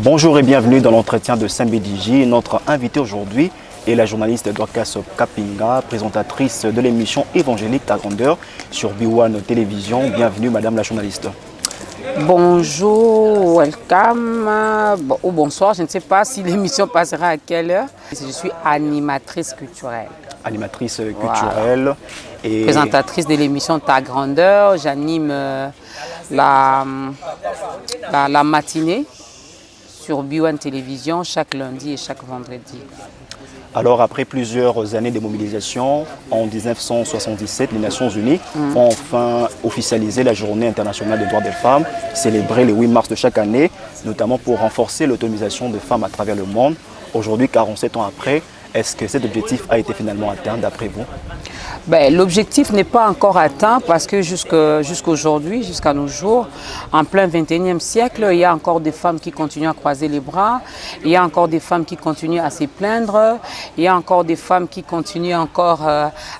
Bonjour et bienvenue dans l'entretien de Saint-Bédigi. Notre invitée aujourd'hui est la journaliste Dorcas Kapinga, présentatrice de l'émission Évangélique Ta Grandeur sur B1 Télévision. Bienvenue Madame la journaliste. Bonjour, welcome, ou bonsoir, je ne sais pas si l'émission passera à quelle heure. Je suis animatrice culturelle. Animatrice culturelle. Voilà. Et présentatrice de l'émission Ta Grandeur. J'anime la matinée sur B1 Télévision chaque lundi et chaque vendredi. alors après plusieurs années de mobilisation, en 1977, les Nations Unies ont enfin officialisé la Journée internationale des droits des femmes, célébrée le 8 mars de chaque année, notamment pour renforcer l'autonomisation des femmes à travers le monde. Aujourd'hui, 47 ans après, est-ce que cet objectif a été finalement atteint d'après vous? L'objectif n'est pas encore atteint parce que jusqu'aujourd'hui, jusqu'à nos jours, en plein 21e siècle, il y a encore des femmes qui continuent à croiser les bras, il y a encore des femmes qui continuent à se plaindre, il y a encore des femmes qui continuent encore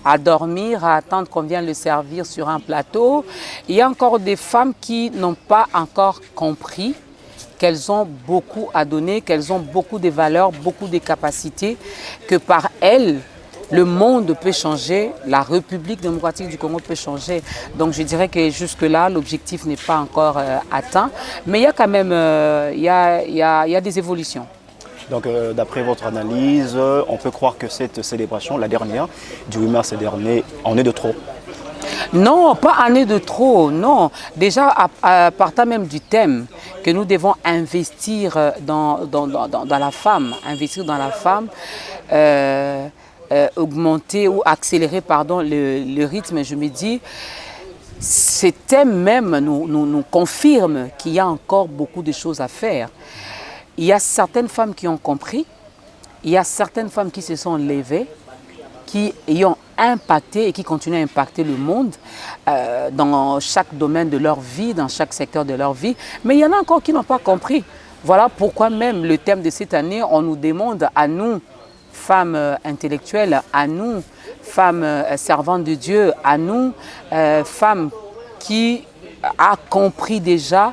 à dormir, à attendre qu'on vienne le servir sur un plateau. Il y a encore des femmes qui n'ont pas encore compris qu'elles ont beaucoup à donner, qu'elles ont beaucoup de valeurs, beaucoup de capacités, que par elles, le monde peut changer, la République démocratique du Congo peut changer. Donc je dirais que jusque-là, l'objectif n'est pas encore atteint. Mais il y a quand même il y a des évolutions. Donc d'après votre analyse, on peut croire que cette célébration, la dernière, du 8 mars dernier, en est de trop? Non, pas année de trop, non. Déjà, partant même du thème que nous devons investir dans la femme, investir dans la femme, augmenter ou accélérer le rythme, je me dis, ces thèmes même nous confirment qu'il y a encore beaucoup de choses à faire. Il y a certaines femmes qui ont compris, il y a certaines femmes qui se sont levées, qui y ont impacté et qui continuent à impacter le monde dans chaque domaine de leur vie, dans chaque secteur de leur vie. Mais il y en a encore qui n'ont pas compris. Voilà pourquoi même le thème de cette année, on nous demande à nous, femmes intellectuelles, à nous, femmes servantes de Dieu, à nous, femmes qui a compris déjà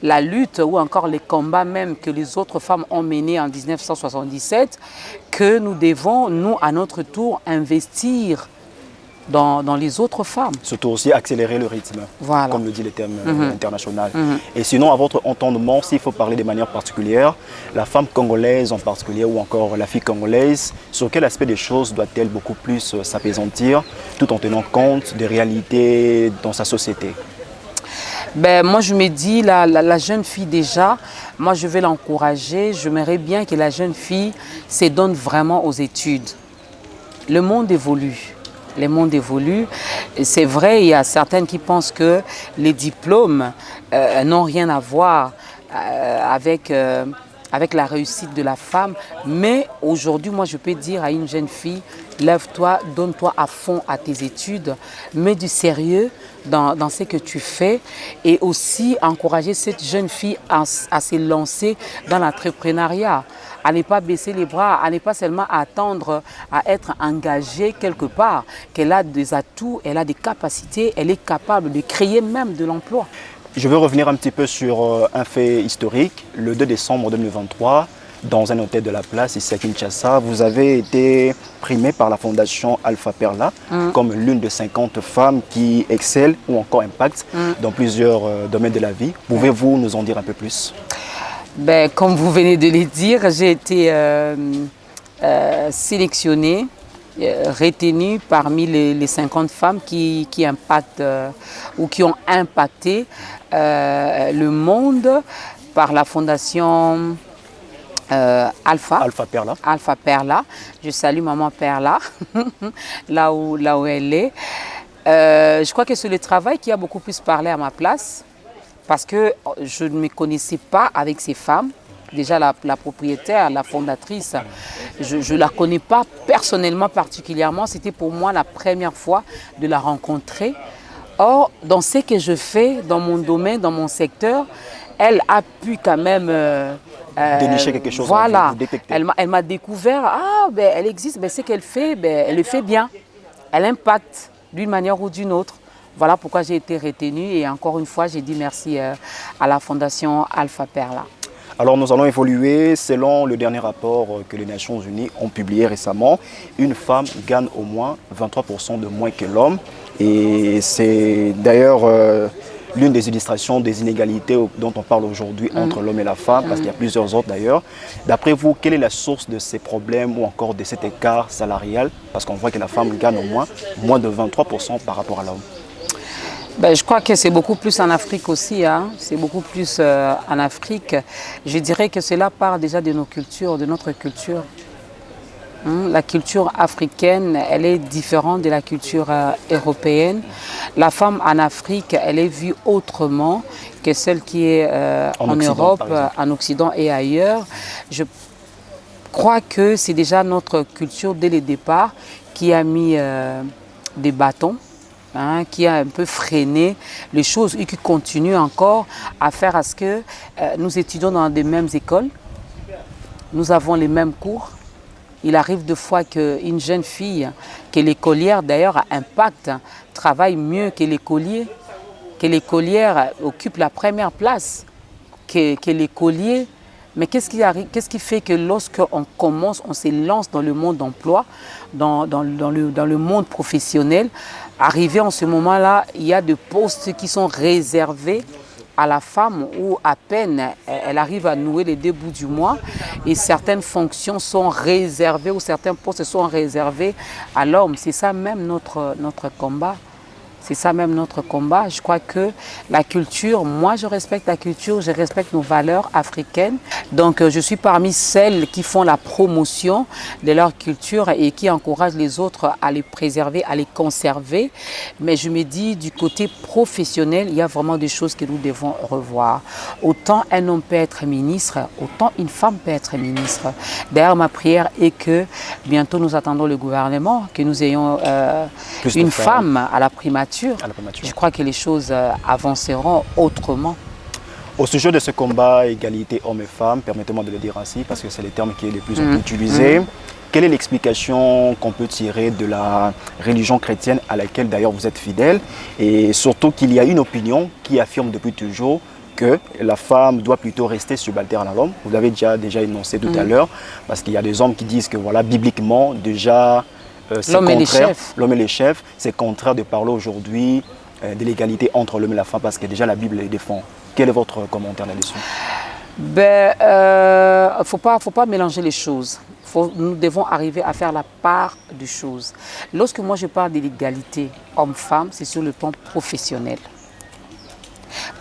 la lutte ou encore les combats même que les autres femmes ont menés en 1977, que nous devons, nous, à notre tour, investir dans les autres femmes. Surtout aussi accélérer le rythme, voilà, comme le dit le thème international. Et sinon, à votre entendement, s'il faut parler de manière particulière, la femme congolaise en particulier ou encore la fille congolaise, sur quel aspect des choses doit-elle beaucoup plus s'apaisantir tout en tenant compte des réalités dans sa société? Moi, je me dis, la jeune fille déjà, moi, je vais l'encourager. J'aimerais bien que la jeune fille se donne vraiment aux études. Le monde évolue. Le monde évolue. C'est vrai, il y a certaines qui pensent que les diplômes n'ont rien à voir avec la réussite de la femme. Mais aujourd'hui, moi, je peux dire à une jeune fille, lève-toi, donne-toi à fond à tes études, mets du sérieux dans ce que tu fais et aussi encourager cette jeune fille à se lancer dans l'entrepreneuriat, à ne pas baisser les bras, à ne pas seulement attendre à être engagée quelque part, qu'elle a des atouts, elle a des capacités, elle est capable de créer même de l'emploi. Je veux revenir un petit peu sur un fait historique. Le 2 décembre 2023, dans un hôtel de la place, ici à Kinshasa, vous avez été primée par la fondation Alpha Perla comme l'une de 50 femmes qui excellent ou encore impactent dans plusieurs domaines de la vie. Pouvez-vous nous en dire un peu plus? Comme vous venez de le dire, j'ai été sélectionnée, retenue parmi les 50 femmes qui impactent ou qui ont impacté le monde par la fondation Alpha Perla. Alpha Perla. Je salue maman Perla, là où elle est. Je crois que c'est le travail qui a beaucoup plus parlé à ma place parce que je ne me connaissais pas avec ces femmes. Déjà la propriétaire, la fondatrice, je ne la connais pas personnellement particulièrement. C'était pour moi la première fois de la rencontrer. Or, dans ce que je fais, dans mon domaine, dans mon secteur, elle a pu quand même dénicher quelque chose. Voilà, elle m'a découvert, elle existe, ce qu'elle fait, elle le fait bien. Elle impacte d'une manière ou d'une autre. Voilà pourquoi j'ai été retenue et encore une fois, j'ai dit merci à la Fondation Alpha Perla. Alors nous allons évoluer selon le dernier rapport que les Nations Unies ont publié récemment. Une femme gagne au moins 23% de moins que l'homme. Et c'est d'ailleurs l'une des illustrations des inégalités dont on parle aujourd'hui entre l'homme et la femme, parce qu'il y a plusieurs autres d'ailleurs. D'après vous, quelle est la source de ces problèmes ou encore de cet écart salarial? Parce qu'on voit que la femme gagne au moins de 23% par rapport à l'homme. Ben, je crois que c'est beaucoup plus en Afrique aussi, hein. C'est beaucoup plus en Afrique. Je dirais que cela part déjà de nos cultures, de notre culture. La culture africaine, elle est différente de la culture européenne. La femme en Afrique, elle est vue autrement que celle qui est en Europe, en Occident et ailleurs. Je crois que c'est déjà notre culture dès le départ qui a mis des bâtons, qui a un peu freiné les choses et qui continue encore à faire à ce que nous étudions dans les mêmes écoles, nous avons les mêmes cours. Il arrive de fois qu'une jeune fille, que l'écolière d'ailleurs a impact, travaille mieux que l'écolier, que l'écolière occupe la première place que l'écolier. Mais qu'est-ce qui fait que lorsqu'on commence, on se lance dans le monde d'emploi, dans le monde professionnel, arrivé en ce moment-là, il y a des postes qui sont réservés à la femme où à peine elle arrive à nouer les deux bouts du mois et certaines fonctions sont réservées ou certains postes sont réservés à l'homme. C'est ça même notre combat. C'est ça même notre combat. Je crois que la culture, moi je respecte la culture, je respecte nos valeurs africaines. Donc je suis parmi celles qui font la promotion de leur culture et qui encouragent les autres à les préserver, à les conserver. Mais je me dis du côté professionnel, il y a vraiment des choses que nous devons revoir. Autant un homme peut être ministre, autant une femme peut être ministre. D'ailleurs ma prière est que bientôt nous attendons le gouvernement, que nous ayons une femme à la primature. Je crois que les choses avanceront autrement. Au sujet de ce combat égalité hommes et femmes, permettez-moi de le dire ainsi parce que c'est le terme qui est le plus utilisé. Quelle est l'explication qu'on peut tirer de la religion chrétienne à laquelle d'ailleurs vous êtes fidèle? Et surtout qu'il y a une opinion qui affirme depuis toujours que la femme doit plutôt rester subalterne à l'homme. Vous l'avez déjà énoncé tout à l'heure, parce qu'il y a des hommes qui disent que voilà, bibliquement, déjà, l'homme et les chefs. L'homme et les chefs, c'est contraire de parler aujourd'hui de l'égalité entre l'homme et la femme, parce que déjà la Bible les défend. Quel est votre commentaire là-dessus? Faut pas mélanger les choses. Nous devons arriver à faire la part des choses. Lorsque moi je parle de l'égalité homme-femme, c'est sur le plan professionnel.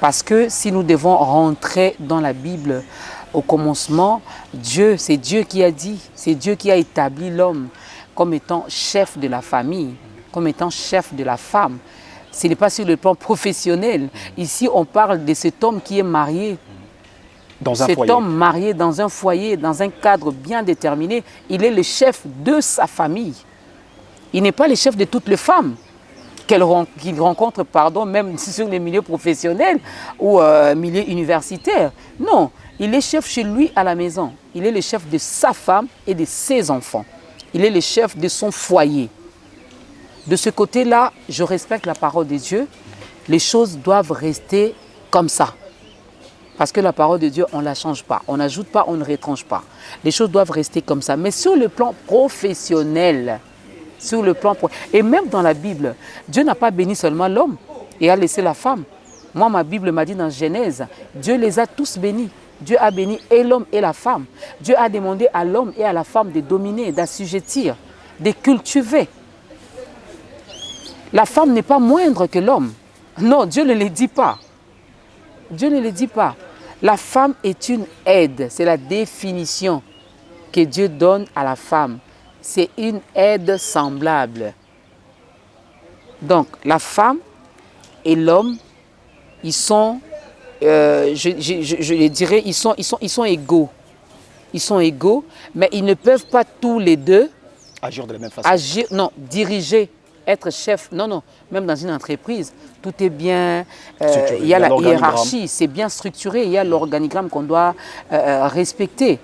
Parce que si nous devons rentrer dans la Bible, au commencement, c'est Dieu qui a dit, c'est Dieu qui a établi l'homme comme étant chef de la famille, comme étant chef de la femme. Ce n'est pas sur le plan professionnel. Ici, on parle de cet homme qui est marié. Cet homme marié dans un foyer, dans un cadre bien déterminé, il est le chef de sa famille. Il n'est pas le chef de toutes les femmes qu'il rencontre, même sur les milieux professionnels ou milieux universitaires. Non, il est chef chez lui à la maison. Il est le chef de sa femme et de ses enfants. Il est le chef de son foyer. De ce côté-là, je respecte la parole de Dieu. Les choses doivent rester comme ça. Parce que la parole de Dieu, on ne la change pas. On n'ajoute pas, on ne retranche pas. Les choses doivent rester comme ça. Mais sur le plan professionnel, et même dans la Bible, Dieu n'a pas béni seulement l'homme et a laissé la femme. Moi, ma Bible m'a dit dans Genèse, Dieu les a tous bénis. Dieu a béni et l'homme et la femme. Dieu a demandé à l'homme et à la femme de dominer, d'assujettir, de cultiver. La femme n'est pas moindre que l'homme. Non, Dieu ne le dit pas. Dieu ne le dit pas. La femme est une aide. C'est la définition que Dieu donne à la femme. C'est une aide semblable. Donc, la femme et l'homme, ils sont... je les dirais, ils sont égaux. Ils sont égaux, mais ils ne peuvent pas tous les deux agir de la même façon. Diriger, être chef. Non, même dans une entreprise, tout est bien. Il y a la hiérarchie, c'est bien structuré. Il y a l'organigramme qu'on doit respecter.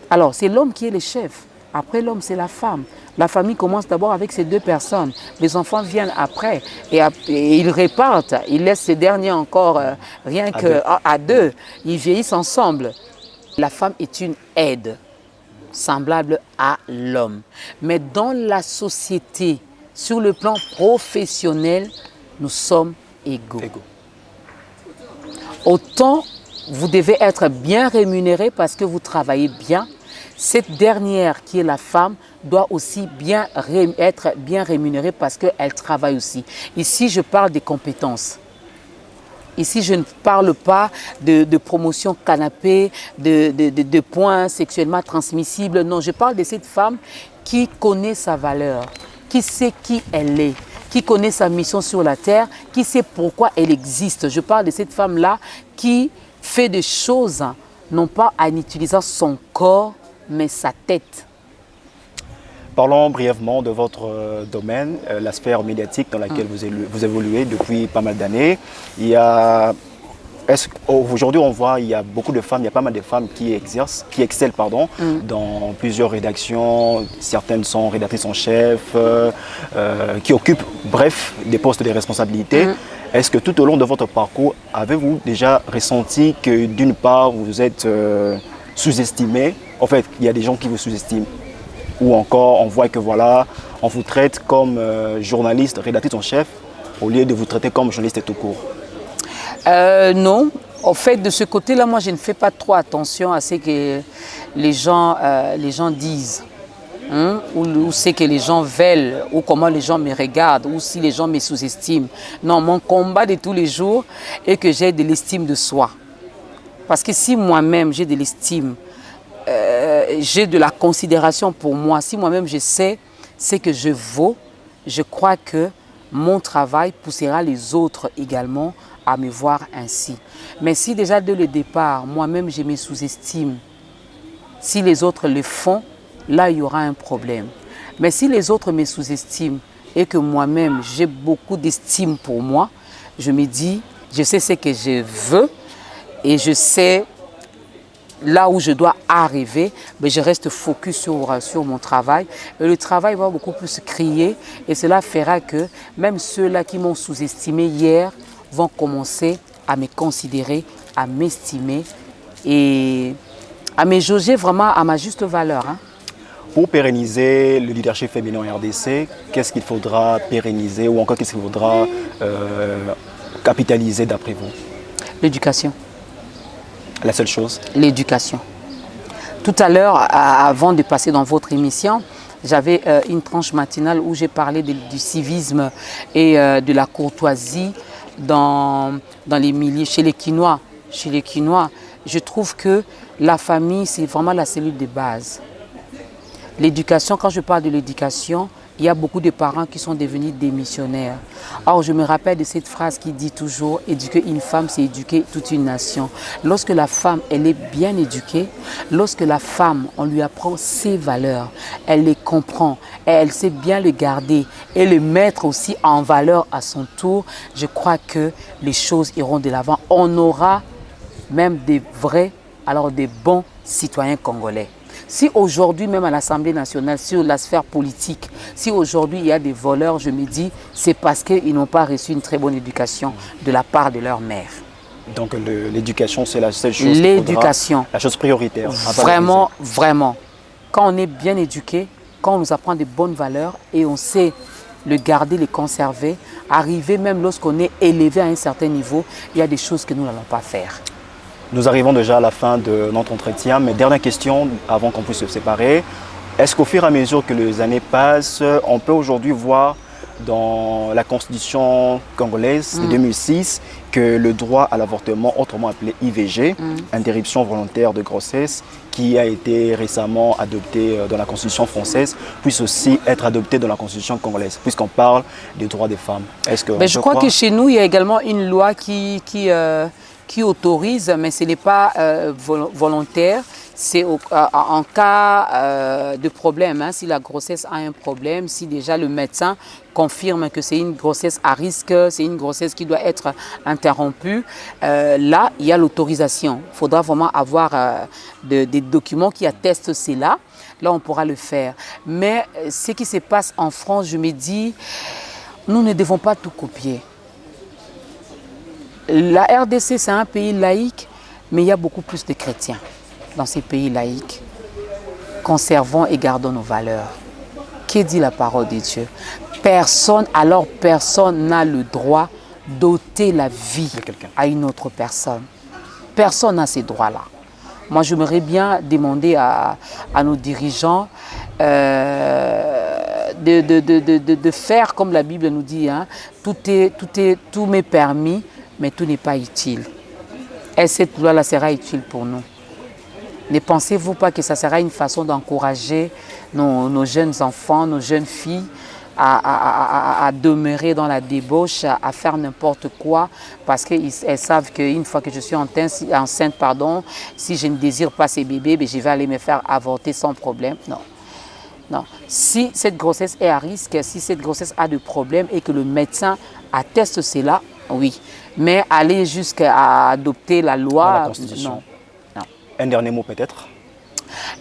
Alors, c'est l'homme qui est le chef. Après l'homme, c'est la femme. La famille commence d'abord avec ces deux personnes. Les enfants viennent après et ils repartent. Ils laissent ces derniers encore rien qu'à deux. Ils vieillissent ensemble. La femme est une aide semblable à l'homme. Mais dans la société, sur le plan professionnel, nous sommes égaux. Autant vous devez être bien rémunéré parce que vous travaillez bien, cette dernière qui est la femme doit aussi être bien rémunérée parce qu'elle travaille aussi. Ici, je parle des compétences. Ici, je ne parle pas de promotion canapé, de points sexuellement transmissibles. Non, je parle de cette femme qui connaît sa valeur, qui sait qui elle est, qui connaît sa mission sur la terre, qui sait pourquoi elle existe. Je parle de cette femme-là qui fait des choses, non pas en utilisant son corps, mais sa tête. Parlons brièvement de votre domaine, la sphère médiatique dans laquelle vous évoluez depuis pas mal d'années. Aujourd'hui, on voit il y a beaucoup de femmes, il y a pas mal de femmes qui excellent dans plusieurs rédactions. Certaines sont rédactrices en chef, qui occupent, bref, des postes de responsabilité. Est-ce que tout au long de votre parcours, avez-vous déjà ressenti que d'une part, vous êtes sous-estimé? En fait, il y a des gens qui vous sous-estiment. Ou encore, on voit que voilà, on vous traite comme journaliste, rédactrice en chef, au lieu de vous traiter comme journaliste tout court. Non, au fait, de ce côté-là, moi, je ne fais pas trop attention à ce que les gens disent. Ou ce que les gens veulent, ou comment les gens me regardent, ou si les gens me sous-estiment. Non, mon combat de tous les jours est que j'ai de l'estime de soi. Parce que si moi-même, j'ai de l'estime, j'ai de la considération pour moi, si moi-même je sais ce que je vaux, je crois que mon travail poussera les autres également à me voir ainsi. Mais si déjà dès le départ, moi-même je me sous-estime, si les autres le font, là il y aura un problème. Mais si les autres me sous-estiment et que moi-même j'ai beaucoup d'estime pour moi, je me dis, je sais ce que je veux et je sais là où je dois arriver, mais je reste focus sur mon travail. Et le travail va beaucoup plus crier et cela fera que même ceux-là qui m'ont sous-estimé hier vont commencer à me considérer, à m'estimer et à me jauger vraiment à ma juste valeur. Pour pérenniser le leadership féminin en RDC, qu'est-ce qu'il faudra pérenniser ou encore qu'est-ce qu'il faudra capitaliser d'après vous? L'éducation. La seule chose? L'éducation. Tout à l'heure, avant de passer dans votre émission, j'avais une tranche matinale où j'ai parlé du civisme et de la courtoisie dans les milieux, chez les Quinois. Chez les Quinois, je trouve que la famille, c'est vraiment la cellule de base. L'éducation, quand je parle de l'éducation, il y a beaucoup de parents qui sont devenus démissionnaires. Or, je me rappelle de cette phrase qui dit toujours « Éduquer une femme, c'est éduquer toute une nation ». Lorsque la femme, elle est bien éduquée, lorsque la femme, on lui apprend ses valeurs, elle les comprend, et elle sait bien les garder et les mettre aussi en valeur à son tour, je crois que les choses iront de l'avant. On aura même des vrais, alors des bons citoyens congolais. Si aujourd'hui, même à l'Assemblée nationale, sur la sphère politique, si aujourd'hui il y a des voleurs, je me dis, c'est parce qu'ils n'ont pas reçu une très bonne éducation de la part de leur mère. Donc l'éducation, c'est la seule chose. L'éducation. La chose prioritaire. Vraiment, vraiment. Quand on est bien éduqué, quand on nous apprend de bonnes valeurs et on sait le garder, les conserver, arriver même lorsqu'on est élevé à un certain niveau, il y a des choses que nous n'allons pas faire. Nous arrivons déjà à la fin de notre entretien, mais dernière question avant qu'on puisse se séparer. Est-ce qu'au fur et à mesure que les années passent, on peut aujourd'hui voir dans la constitution congolaise de 2006 que le droit à l'avortement, autrement appelé IVG, interruption volontaire de grossesse, qui a été récemment adopté dans la constitution française, puisse aussi être adopté dans la constitution congolaise, puisqu'on parle des droits des femmes. Est-ce que je crois que chez nous, il y a également une loi qui autorise, mais ce n'est pas volontaire. C'est en cas de problème, hein, si la grossesse a un problème, si déjà le médecin confirme que c'est une grossesse à risque, c'est une grossesse qui doit être interrompue, là, il y a l'autorisation. Il faudra vraiment avoir des documents qui attestent cela. Là, on pourra le faire. Mais ce qui se passe en France, je me dis, nous ne devons pas tout copier. La RDC, c'est un pays laïque, mais il y a beaucoup plus de chrétiens. dans ces pays laïcs, conservons et gardons nos valeurs. Que dit la parole de Dieu? Personne n'a le droit d'ôter la vie à une autre personne. Personne n'a ces droits-là. Moi, j'aimerais bien demander à nos dirigeants de faire comme la Bible nous dit, hein, tout m'est permis, mais tout n'est pas utile. Et cette loi-là sera utile pour nous. Ne pensez-vous pas que ça sera une façon d'encourager nos jeunes enfants, nos jeunes filles à demeurer dans la débauche, à faire n'importe quoi, parce qu'elles savent qu'une fois que je suis enceinte, si je ne désire pas ces bébés, je vais aller me faire avorter sans problème. Non. Non. Si cette grossesse est à risque, si cette grossesse a des problèmes et que le médecin atteste cela, oui. Mais aller jusqu'à adopter la loi, la Constitution. Non. Un dernier mot peut-être?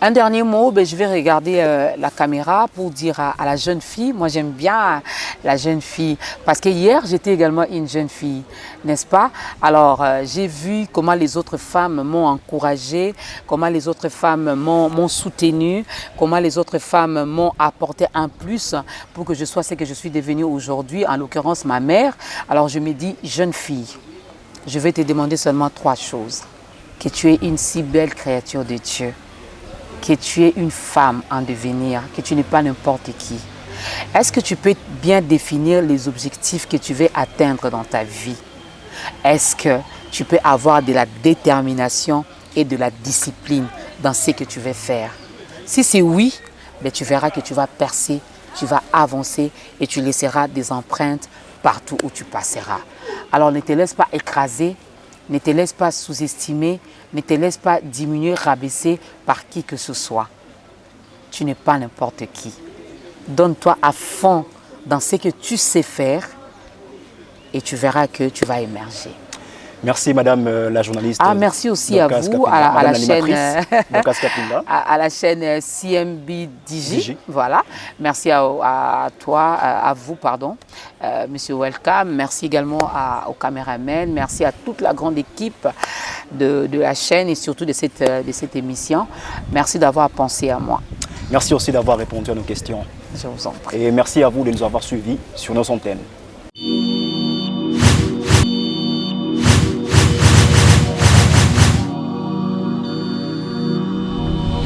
Un dernier mot, je vais regarder la caméra pour dire à la jeune fille, moi j'aime bien la jeune fille, parce que hier j'étais également une jeune fille, n'est-ce pas? Alors j'ai vu comment les autres femmes m'ont encouragée, comment les autres femmes m'ont soutenue, comment les autres femmes m'ont apporté un plus pour que je sois ce que je suis devenue aujourd'hui, en l'occurrence ma mère. Alors je me dis, jeune fille, je vais te demander seulement 3 choses. Que tu es une si belle créature de Dieu, que tu es une femme en devenir, que tu n'es pas n'importe qui. Est-ce que tu peux bien définir les objectifs que tu veux atteindre dans ta vie? Est-ce que tu peux avoir de la détermination et de la discipline dans ce que tu veux faire? Si c'est oui, tu verras que tu vas percer, tu vas avancer et tu laisseras des empreintes partout où tu passeras. Alors ne te laisse pas écraser, ne te laisse pas sous-estimer, ne te laisse pas diminuer, rabaisser par qui que ce soit. Tu n'es pas n'importe qui. Donne-toi à fond dans ce que tu sais faire et tu verras que tu vas émerger. Merci Madame la journaliste. Merci aussi à vous, à la chaîne CMB Digi. Voilà. Merci à toi, à vous, pardon, Monsieur Welcome. Merci également au caméraman. Merci à toute la grande équipe de la chaîne et surtout de cette émission. Merci d'avoir pensé à moi. Merci aussi d'avoir répondu à nos questions. Je vous en prie. Et merci à vous de nous avoir suivis sur nos antennes.